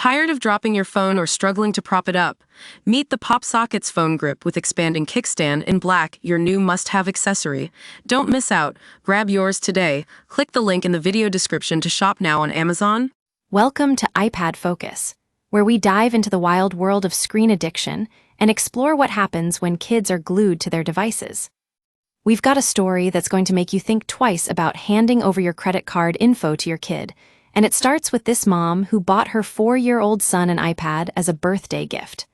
Tired of dropping your phone or struggling to prop it up? Meet the Pop Sockets phone grip with expanding kickstand in black, your new must-have accessory. Don't miss out. Grab yours today. Click the link in the video description to shop now on Amazon. Welcome to iPad Focus, where we dive into the wild world of screen addiction and explore what happens when kids are glued to their devices. We've got a story that's going to make you think twice about handing over your credit card info to your kid, and it starts with this mom who bought her 4-year-old son an iPad as a birthday gift.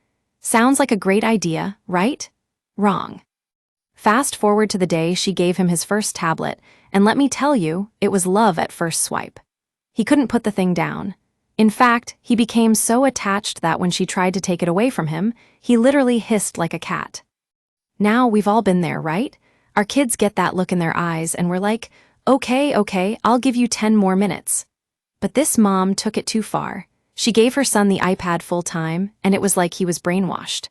Sounds like a great idea, right? Wrong. Fast forward to the day she gave him his first tablet, and let me tell you, it was love at first swipe. He couldn't put the thing down. In fact, he became so attached that when she tried to take it away from him, he literally hissed like a cat. Now we've all been there, right? Our kids get that look in their eyes and we're like, okay, I'll give you 10 more minutes. But this mom took it too far. She gave her son the iPad full time, and it was like he was brainwashed.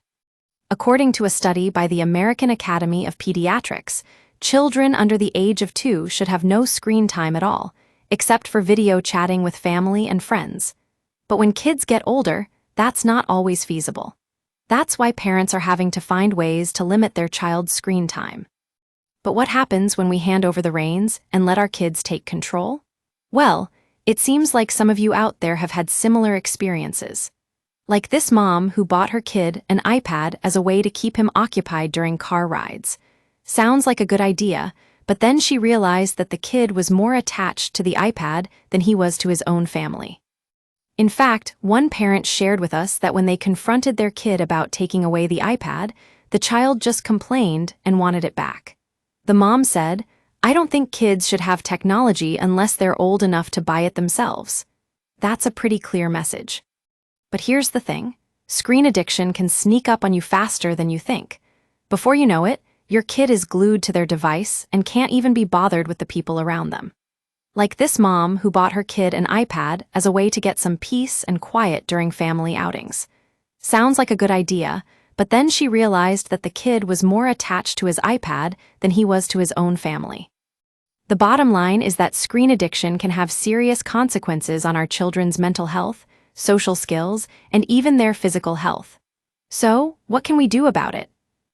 According to a study by the American Academy of Pediatrics, children under the age of 2 should have no screen time at all, except for video chatting with family and friends. But when kids get older, that's not always feasible. That's why parents are having to find ways to limit their child's screen time. But what happens when we hand over the reins and let our kids take control? Well, it seems like some of you out there have had similar experiences. Like this mom who bought her kid an iPad as a way to keep him occupied during car rides. Sounds like a good idea, but then she realized that the kid was more attached to the iPad than he was to his own family. In fact, one parent shared with us that when they confronted their kid about taking away the iPad, the child just complained and wanted it back. The mom said, "I don't think kids should have technology unless they're old enough to buy it themselves." That's a pretty clear message. But here's the thing. Screen addiction can sneak up on you faster than you think. Before you know it, your kid is glued to their device and can't even be bothered with the people around them. Like this mom who bought her kid an iPad as a way to get some peace and quiet during family outings. Sounds like a good idea, but then she realized that the kid was more attached to his iPad than he was to his own family. The bottom line is that screen addiction can have serious consequences on our children's mental health, social skills, and even their physical health. So, what can we do about it?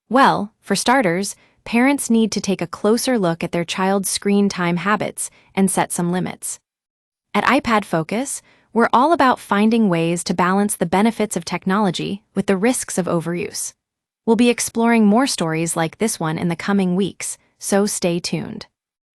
Well, for starters, parents need to take a closer look at their child's screen time habits and set some limits. At iPad Focus, we're all about finding ways to balance the benefits of technology with the risks of overuse. We'll be exploring more stories like this one in the coming weeks, so stay tuned.